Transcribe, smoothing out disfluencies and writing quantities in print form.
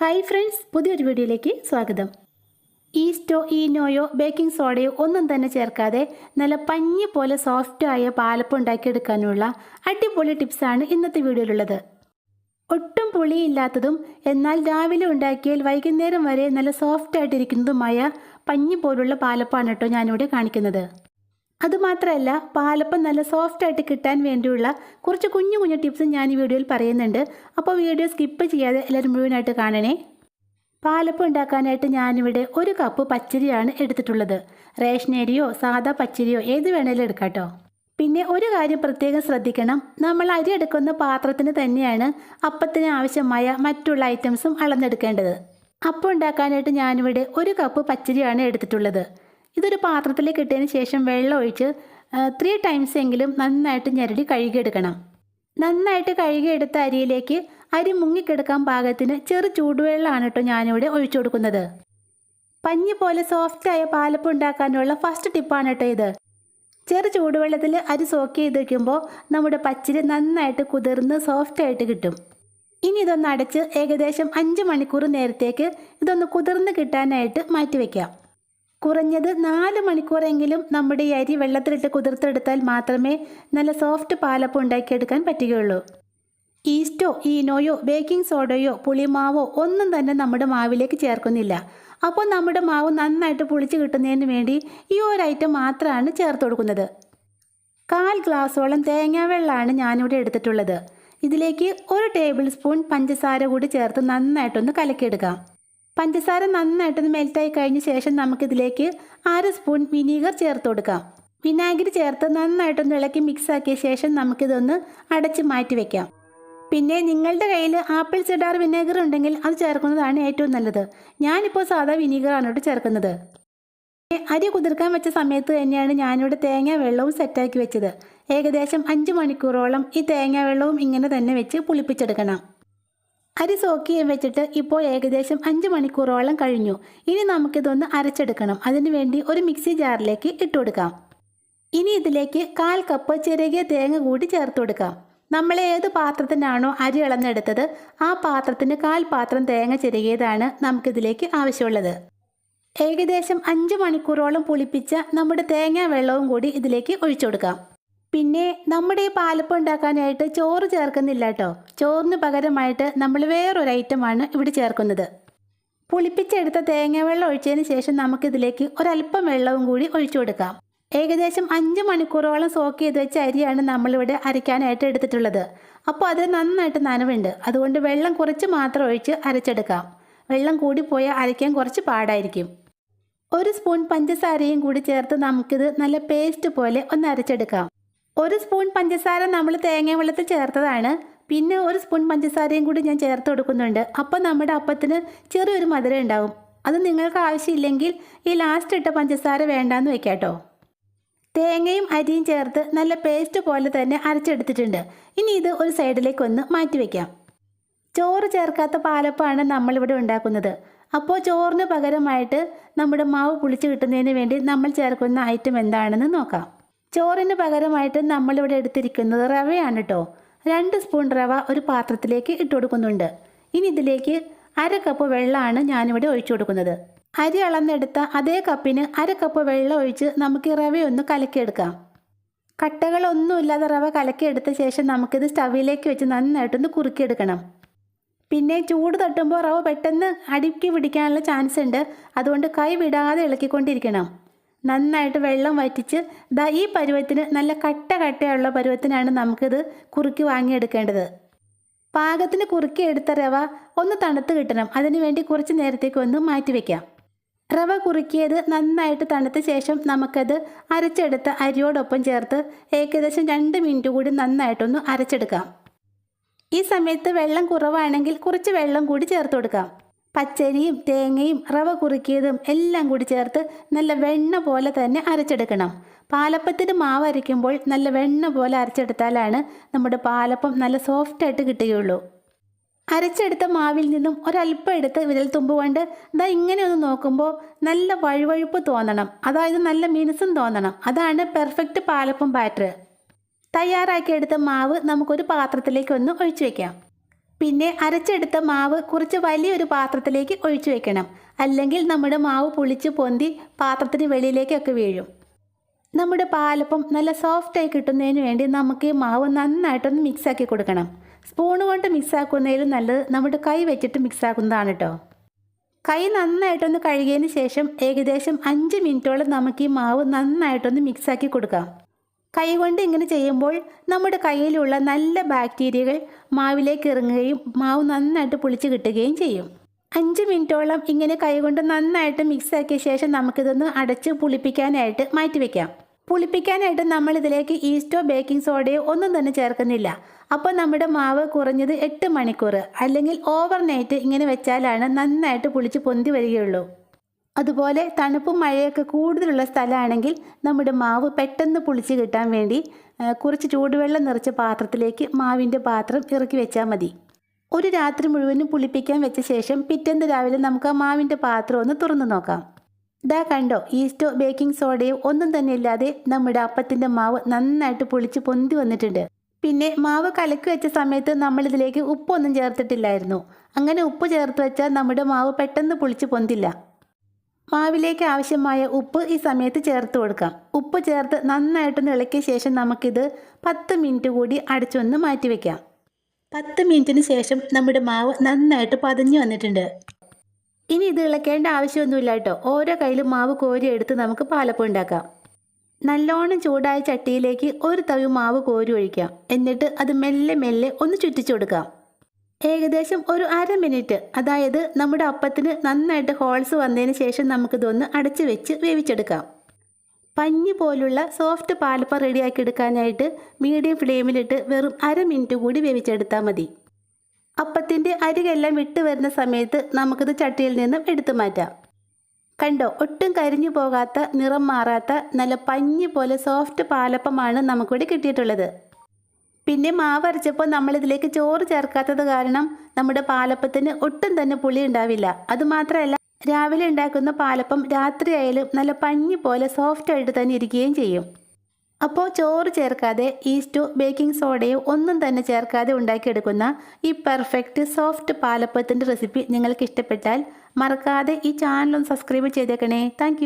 Hi friends, പുതിയൊരു വീഡിയോയിലേക്ക് സ്വാഗതം. ഈസ്റ്റോ ഈനോയോ ബേക്കിംഗ് സോഡയോ ഒന്നും തന്നെ ചേർക്കാതെ നല്ല പഞ്ഞി പോലെ സോഫ്റ്റായ പാലപ്പം ഉണ്ടാക്കിയെടുക്കാനുള്ള അടിപൊളി ടിപ്സാണ് ഇന്നത്തെ വീഡിയോയിലുള്ളത്. ഒട്ടും പുളിയില്ലാത്തതും എന്നാൽ രാവിലെ ഉണ്ടാക്കിയാൽ വൈകുന്നേരം വരെ നല്ല സോഫ്റ്റ് ആയിട്ടിരിക്കുന്നതുമായ പഞ്ഞി പോലുള്ള പാലപ്പമാണ് കേട്ടോ ഞാനിവിടെ കാണിക്കുന്നത്. അതുമാത്രമല്ല, പാലപ്പം നല്ല സോഫ്റ്റ് ആയിട്ട് കിട്ടാൻ വേണ്ടിയുള്ള കുറച്ച് കുഞ്ഞു കുഞ്ഞു ടിപ്സും ഞാൻ ഈ വീഡിയോയിൽ പറയുന്നുണ്ട്. അപ്പോൾ വീഡിയോ സ്കിപ്പ് ചെയ്യാതെ എല്ലാവരും മുഴുവനായിട്ട് കാണണേ. പാലപ്പം ഉണ്ടാക്കാനായിട്ട് ഞാനിവിടെ 1 കപ്പ് പച്ചരിയാണ് എടുത്തിട്ടുള്ളത്. റേഷൻ അരിയോ സാദാ പച്ചരിയോ ഏത് വേണേലും എടുക്കാം കേട്ടോ. പിന്നെ ഒരു കാര്യം പ്രത്യേകം ശ്രദ്ധിക്കണം, നമ്മൾ അരി എടുക്കുന്ന പാത്രത്തിന് തന്നെയാണ് അപ്പത്തിന് ആവശ്യമായ മറ്റുള്ള ഐറ്റംസും അളന്നെടുക്കേണ്ടത്. അപ്പം ഉണ്ടാക്കാനായിട്ട് ഞാനിവിടെ 1 കപ്പ് പച്ചരിയാണ് എടുത്തിട്ടുള്ളത്. ഇതൊരു പാത്രത്തിലേക്ക് ഇട്ടതിന് ശേഷം വെള്ളം ഒഴിച്ച് 3 ടൈംസ് എങ്കിലും നന്നായിട്ട് ഞെരടി കഴുകിയെടുക്കണം. നന്നായിട്ട് കഴുകിയെടുത്ത അരിയിലേക്ക് അരി മുങ്ങിക്കിടക്കാൻ പാകത്തിന് ചെറു ചൂടുവെള്ളമാണ് കേട്ടോ ഞാനിവിടെ ഒഴിച്ചു കൊടുക്കുന്നത്. പഞ്ഞി പോലെ സോഫ്റ്റായ പാലപ്പം ഉണ്ടാക്കാനുള്ള ഫസ്റ്റ് ടിപ്പാണ് കേട്ടോ ഇത്. ചെറു ചൂടുവെള്ളത്തിൽ അരി സോക്ക് ചെയ്ത് വയ്ക്കുമ്പോൾ നമ്മുടെ പച്ചരി നന്നായിട്ട് കുതിർന്ന് സോഫ്റ്റായിട്ട് കിട്ടും. ഇനി ഇതൊന്ന് അടച്ച് ഏകദേശം 5 മണിക്കൂർ നേരത്തേക്ക് ഇതൊന്ന് കുതിർന്ന് കിട്ടാനായിട്ട് മാറ്റി വയ്ക്കാം. കുറഞ്ഞത് 4 മണിക്കൂറെങ്കിലും നമ്മുടെ ഈ അരി വെള്ളത്തിലിട്ട് കുതിർത്തെടുത്താൽ മാത്രമേ നല്ല സോഫ്റ്റ് പാലപ്പം ഉണ്ടാക്കിയെടുക്കാൻ പറ്റുകയുള്ളൂ. ഈസ്റ്റോ ഈനോയോ ബേക്കിംഗ് സോഡയോ പുളിമാവോ ഒന്നും തന്നെ നമ്മുടെ മാവിലേക്ക് ചേർക്കുന്നില്ല. അപ്പോൾ നമ്മുടെ മാവ് നന്നായിട്ട് പുളിച്ച് കിട്ടുന്നതിന് വേണ്ടി ഈ ഒരു ഐറ്റം മാത്രമാണ് ചേർത്ത് കൊടുക്കുന്നത്. 1/4 ഗ്ലാസോളം തേങ്ങാവെള്ളമാണ് ഞാനിവിടെ എടുത്തിട്ടുള്ളത്. ഇതിലേക്ക് 1 ടേബിൾ സ്പൂൺ പഞ്ചസാര കൂടി ചേർത്ത് നന്നായിട്ടൊന്ന് കലക്കിയെടുക്കാം. പഞ്ചസാര നന്നായിട്ടൊന്ന് മെൽറ്റായി കഴിഞ്ഞ ശേഷം നമുക്കിതിലേക്ക് 1/2 സ്പൂൺ വിനീഗർ ചേർത്ത് കൊടുക്കാം. വിനാഗിരി ചേർത്ത് നന്നായിട്ടൊന്ന് ഇളക്കി മിക്സാക്കിയ ശേഷം നമുക്കിതൊന്ന് അടച്ച് മാറ്റി വയ്ക്കാം. പിന്നെ നിങ്ങളുടെ കയ്യിൽ ആപ്പിൾ സിഡാർ വിനേഗർ ഉണ്ടെങ്കിൽ അത് ചേർക്കുന്നതാണ് ഏറ്റവും നല്ലത്. ഞാനിപ്പോൾ സാധാ വിനീഗറാണ് ഇവിടെ ചേർക്കുന്നത്. അരി കുതിർക്കാൻ വെച്ച സമയത്ത് തന്നെയാണ് ഞാനിവിടെ തേങ്ങാ വെള്ളവും സെറ്റാക്കി വെച്ചത്. ഏകദേശം 5 മണിക്കൂറോളം ഈ തേങ്ങാ വെള്ളവും ഇങ്ങനെ തന്നെ വെച്ച് പുളിപ്പിച്ചെടുക്കണം. അരി സോക്ക് ചെയ്യാൻ വെച്ചിട്ട് ഇപ്പോൾ ഏകദേശം 5 മണിക്കൂറോളം കഴിഞ്ഞു. ഇനി നമുക്കിതൊന്ന് അരച്ചെടുക്കണം. അതിനുവേണ്ടി ഒരു മിക്സി ജാറിലേക്ക് ഇട്ട് കൊടുക്കാം. ഇനി ഇതിലേക്ക് 1/4 കപ്പ് ചിരകിയ തേങ്ങ കൂടി ചേർത്ത് കൊടുക്കാം. നമ്മൾ ഏത് പാത്രത്തിനാണോ അരി അളന്നെടുത്തത് ആ പാത്രത്തിന് 1/4 പാത്രം തേങ്ങ ചിരകിയതാണ് നമുക്കിതിലേക്ക് ആവശ്യമുള്ളത്. ഏകദേശം 5 മണിക്കൂറോളം പുളിപ്പിച്ച നമ്മുടെ തേങ്ങാ വെള്ളവും കൂടി ഇതിലേക്ക് ഒഴിച്ചു കൊടുക്കാം. പിന്നെ നമ്മുടെ ഈ പാലപ്പം ഉണ്ടാക്കാനായിട്ട് ചോറ് ചേർക്കുന്നില്ല കേട്ടോ. ചോറിന് പകരമായിട്ട് നമ്മൾ വേറൊരു ഐറ്റമാണ് ഇവിടെ ചേർക്കുന്നത്. പുളിപ്പിച്ചെടുത്ത തേങ്ങാവെള്ളം ഒഴിച്ചതിന് ശേഷം നമുക്കിതിലേക്ക് ഒരല്പം വെള്ളവും കൂടി ഒഴിച്ചു കൊടുക്കാം. ഏകദേശം 5 മണിക്കൂറോളം സോക്ക് ചെയ്ത് വെച്ച അരിയാണ് നമ്മളിവിടെ അരയ്ക്കാനായിട്ട് എടുത്തിട്ടുള്ളത്. അപ്പോൾ അത് നന്നായിട്ട് നനവുണ്ട്. അതുകൊണ്ട് വെള്ളം കുറച്ച് മാത്രം ഒഴിച്ച് അരച്ചെടുക്കാം. വെള്ളം കൂടിപ്പോയാൽ അരയ്ക്കാൻ കുറച്ച് പാടായിരിക്കും. 1 സ്പൂൺ പഞ്ചസാരയും കൂടി ചേർത്ത് നമുക്കിത് നല്ല പേസ്റ്റ് പോലെ ഒന്ന് അരച്ചെടുക്കാം. 1 സ്പൂൺ പഞ്ചസാര നമ്മൾ തേങ്ങ വെള്ളത്തിൽ ചേർത്തതാണ്. പിന്നെ 1 സ്പൂൺ പഞ്ചസാരയും കൂടി ഞാൻ ചേർത്ത് കൊടുക്കുന്നുണ്ട്. അപ്പോൾ നമ്മുടെ അപ്പത്തിന് ചെറിയൊരു മധുരം ഉണ്ടാവും. അത് നിങ്ങൾക്ക് ആവശ്യമില്ലെങ്കിൽ ഈ ലാസ്റ്റ് ഇട്ട പഞ്ചസാര വേണ്ടാന്ന് വെക്കാം കേട്ടോ. തേങ്ങയും അരിയും ചേർത്ത് നല്ല പേസ്റ്റ് പോലെ തന്നെ അരച്ചെടുത്തിട്ടുണ്ട്. ഇനി ഇത് ഒരു സൈഡിലേക്ക് ഒന്ന് മാറ്റി വയ്ക്കാം. ചോറ് ചേർക്കാത്ത പാലപ്പമാണ് നമ്മളിവിടെ ഉണ്ടാക്കുന്നത്. അപ്പോൾ ചോറിന് പകരമായിട്ട് നമ്മുടെ മാവ് പുളിച്ച് കിട്ടുന്നതിന് വേണ്ടി നമ്മൾ ചേർക്കുന്ന ഐറ്റം എന്താണെന്ന് നോക്കാം. ചോറിന് പകരമായിട്ട് നമ്മളിവിടെ എടുത്തിരിക്കുന്നത് റവയാണ് കേട്ടോ. 2 സ്പൂൺ റവ ഒരു പാത്രത്തിലേക്ക് ഇട്ട് കൊടുക്കുന്നുണ്ട്. ഇനി ഇതിലേക്ക് 1/2 കപ്പ് വെള്ളമാണ് ഞാനിവിടെ ഒഴിച്ചു കൊടുക്കുന്നത്. അരി അളന്നെടുത്ത അതേ കപ്പിന് 1/2 കപ്പ് വെള്ളം ഒഴിച്ച് നമുക്ക് ഈ റവയൊന്ന് കലക്കിയെടുക്കാം. കട്ടകളൊന്നുമില്ലാതെ റവ കലക്കിയെടുത്ത ശേഷം നമുക്കിത് സ്റ്റവിലേക്ക് വെച്ച് നന്നായിട്ടൊന്ന് കുറുക്കിയെടുക്കണം. പിന്നെ ചൂട് തട്ടുമ്പോൾ റവ പെട്ടെന്ന് അടുക്കി പിടിക്കാനുള്ള ചാൻസ് ഉണ്ട്. അതുകൊണ്ട് കൈ വിടാതെ ഇളക്കിക്കൊണ്ടിരിക്കണം. നന്നായിട്ട് വെള്ളം വറ്റിച്ച് ഈ പരുവത്തിന് നല്ല കട്ടയുള്ള പരുവത്തിനാണ് നമുക്കിത് കുറുക്കി വാങ്ങിയെടുക്കേണ്ടത്. പാകത്തിന് കുറുക്കിയെടുത്ത റവ ഒന്ന് തണുത്ത് കിട്ടണം. അതിനുവേണ്ടി കുറച്ച് നേരത്തേക്ക് ഒന്ന് മാറ്റി വയ്ക്കാം. റവ കുറുക്കിയത് നന്നായിട്ട് തണുത്ത ശേഷം നമുക്കത് അരച്ചെടുത്ത അരിയോടൊപ്പം ചേർത്ത് ഏകദേശം 2 മിനിറ്റ് കൂടി നന്നായിട്ടൊന്ന് അരച്ചെടുക്കാം. ഈ സമയത്ത് വെള്ളം കുറവാണെങ്കിൽ കുറച്ച് വെള്ളം കൂടി ചേർത്ത് കൊടുക്കാം. പച്ചരിയും തേങ്ങയും റവ കുറുക്കിയതും എല്ലാം കൂടി ചേർത്ത് നല്ല വെണ്ണ പോലെ തന്നെ അരച്ചെടുക്കണം. പാലപ്പത്തിന് മാവ് അരയ്ക്കുമ്പോൾ നല്ല വെണ്ണ പോലെ അരച്ചെടുത്താലാണ് നമ്മുടെ പാലപ്പം നല്ല സോഫ്റ്റായിട്ട് കിട്ടുകയുള്ളൂ. അരച്ചെടുത്ത മാവിൽ നിന്നും ഒരല്പം എടുത്ത് വിരൽത്തുമ്പ് കൊണ്ട് ഇങ്ങനെ ഒന്ന് നോക്കുമ്പോൾ നല്ല വഴുവഴുപ്പ് തോന്നണം. അതായത് നല്ല മിനുസം തോന്നണം. അതാണ് പെർഫെക്റ്റ് പാലപ്പം ബാറ്റർ. തയ്യാറാക്കിയെടുത്ത മാവ് നമുക്കൊരു പാത്രത്തിലേക്ക് ഒന്ന് ഒഴിച്ചു വയ്ക്കാം. പിന്നെ അരച്ചെടുത്ത മാവ് കുറച്ച് വലിയൊരു പാത്രത്തിലേക്ക് ഒഴിച്ചു വെക്കണം. അല്ലെങ്കിൽ നമ്മുടെ മാവ് പുളിച്ച് പൊന്തി പാത്രത്തിന് വെളിയിലേക്കൊക്കെ വീഴും. നമ്മുടെ പാലപ്പം നല്ല സോഫ്റ്റായി കിട്ടുന്നതിന് വേണ്ടി നമുക്ക് ഈ മാവ് നന്നായിട്ടൊന്ന് മിക്സാക്കി കൊടുക്കണം. സ്പൂണ് കൊണ്ട് മിക്സാക്കുന്നതിലും നല്ലത് നമ്മുടെ കൈ വെച്ചിട്ട് മിക്സാക്കുന്നതാണ് കേട്ടോ. കൈ നന്നായിട്ടൊന്ന് കഴുകിയതിന് ശേഷം ഏകദേശം 5 മിനിറ്റോളം നമുക്ക് ഈ മാവ് നന്നായിട്ടൊന്ന് മിക്സാക്കി കൊടുക്കാം. കൈ കൊണ്ട് ഇങ്ങനെ ചെയ്യുമ്പോൾ നമ്മുടെ കയ്യിലുള്ള നല്ല ബാക്ടീരിയകൾ മാവിലേക്ക് ഇറങ്ങുകയും മാവ് നന്നായിട്ട് പുളിച്ച് കിട്ടുകയും ചെയ്യും. 5 മിനിറ്റോളം ഇങ്ങനെ കൈകൊണ്ട് നന്നായിട്ട് മിക്സാക്കിയ ശേഷം നമുക്കിതൊന്ന് അടച്ച് പുളിപ്പിക്കാനായിട്ട് മാറ്റി വയ്ക്കാം. പുളിപ്പിക്കാനായിട്ട് നമ്മൾ ഇതിലേക്ക് ഈസ്റ്റോ ബേക്കിംഗ് സോഡയോ ഒന്നും തന്നെ ചേർക്കുന്നില്ല. അപ്പോൾ നമ്മുടെ മാവ് കുറഞ്ഞത് 8 മണിക്കൂർ അല്ലെങ്കിൽ ഓവർനൈറ്റ് ഇങ്ങനെ വെച്ചാലാണ് നന്നായിട്ട് പുളിച്ച് പൊന്തി വരികയുള്ളൂ. അതുപോലെ തണുപ്പും മഴയൊക്കെ കൂടുതലുള്ള സ്ഥലമാണെങ്കിൽ നമ്മുടെ മാവ് പെട്ടെന്ന് പുളിച്ച് കിട്ടാൻ വേണ്ടി കുറച്ച് ചൂടുവെള്ളം നിറച്ച പാത്രത്തിലേക്ക് മാവിൻ്റെ പാത്രം ഇറക്കി വെച്ചാൽ മതി. ഒരു രാത്രി മുഴുവനും പുളിപ്പിക്കാൻ വെച്ച ശേഷം പിറ്റേന്ന് രാവിലെ നമുക്ക് ആ മാവിൻ്റെ പാത്രം ഒന്ന് തുറന്നു നോക്കാം. ദാ കണ്ടോ, ഈസ്റ്റോ ബേക്കിംഗ് സോഡയോ ഒന്നും തന്നെ ഇല്ലാതെ നമ്മുടെ അപ്പത്തിൻ്റെ മാവ് നന്നായിട്ട് പുളിച്ച് പൊന്തി വന്നിട്ടുണ്ട്. പിന്നെ മാവ് കലക്കി വെച്ച സമയത്ത് നമ്മളിതിലേക്ക് ഉപ്പൊന്നും ചേർത്തിട്ടില്ലായിരുന്നു. അങ്ങനെ ഉപ്പ് ചേർത്ത് വെച്ചാൽ നമ്മുടെ മാവ് പെട്ടെന്ന് പുളിച്ച് പൊന്തില്ല. മാവിലേക്ക് ആവശ്യമായ ഉപ്പ് ഈ സമയത്ത് ചേർത്ത് കൊടുക്കാം. ഉപ്പ് ചേർത്ത് നന്നായിട്ടൊന്ന് ഇളക്കിയ ശേഷം നമുക്കിത് 10 മിനിറ്റ് കൂടി അടച്ചൊന്ന് മാറ്റി വയ്ക്കാം. 10 മിനിറ്റിന് ശേഷം നമ്മുടെ മാവ് നന്നായിട്ട് പതഞ്ഞു വന്നിട്ടുണ്ട്. ഇനി ഇത് ഇളക്കേണ്ട ആവശ്യമൊന്നുമില്ല കേട്ടോ. ഓരോ കയ്യിലും മാവ് കോരി എടുത്ത് നമുക്ക് പാലപ്പം ഉണ്ടാക്കാം. നല്ലോണം ചൂടായ ചട്ടിയിലേക്ക് ഒരു തവി മാവ് കോരി ഒഴിക്കാം. എന്നിട്ട് അത് മെല്ലെ മെല്ലെ ഒന്ന് ചുറ്റിച്ചു കൊടുക്കാം. ഏകദേശം ഒരു 1/2 മിനിറ്റ്, അതായത് നമ്മുടെ അപ്പത്തിന് നന്നായിട്ട് ഹോൾസ് വന്നതിന് ശേഷം നമുക്കിതൊന്ന് അടച്ചു വെച്ച് വേവിച്ചെടുക്കാം. പഞ്ഞി പോലുള്ള സോഫ്റ്റ് പാലപ്പം റെഡിയാക്കി എടുക്കാനായിട്ട് മീഡിയം ഫ്ലെയിമിലിട്ട് വെറും 1/2 മിനിറ്റ് കൂടി വേവിച്ചെടുത്താൽ മതി. അപ്പത്തിൻ്റെ അരികെല്ലാം വിട്ട് വരുന്ന സമയത്ത് നമുക്കിത് ചട്ടിയിൽ നിന്നും എടുത്തു മാറ്റാം. കണ്ടോ, ഒട്ടും കരിഞ്ഞു പോകാത്ത, നിറം മാറാത്ത നല്ല പഞ്ഞി പോലെ സോഫ്റ്റ് പാലപ്പമാണ് നമുക്കിവിടെ കിട്ടിയിട്ടുള്ളത്. പിന്നെ മാവ് അരച്ചപ്പോൾ നമ്മളിതിലേക്ക് ചോറ് ചേർക്കാത്തത് കാരണം നമ്മുടെ പാലപ്പത്തിന് ഒട്ടും തന്നെ പുളി ഉണ്ടാവില്ല. അതുമാത്രമല്ല, രാവിലെ ഉണ്ടാക്കുന്ന പാലപ്പം രാത്രിയായാലും നല്ല പഞ്ഞി പോലെ സോഫ്റ്റായിട്ട് തന്നെ ഇരിക്കുകയും ചെയ്യും. അപ്പോൾ ചോറ് ചേർക്കാതെ ഈസ്റ്റോ ബേക്കിംഗ് സോഡയോ ഒന്നും തന്നെ ചേർക്കാതെ ഉണ്ടാക്കിയെടുക്കുന്ന ഈ പെർഫെക്റ്റ് സോഫ്റ്റ് പാലപ്പത്തിൻ്റെ റെസിപ്പി നിങ്ങൾക്ക് ഇഷ്ടപ്പെട്ടാൽ മറക്കാതെ ഈ ചാനൽ ഒന്ന് സബ്സ്ക്രൈബ് ചെയ്തേക്കണേ. താങ്ക്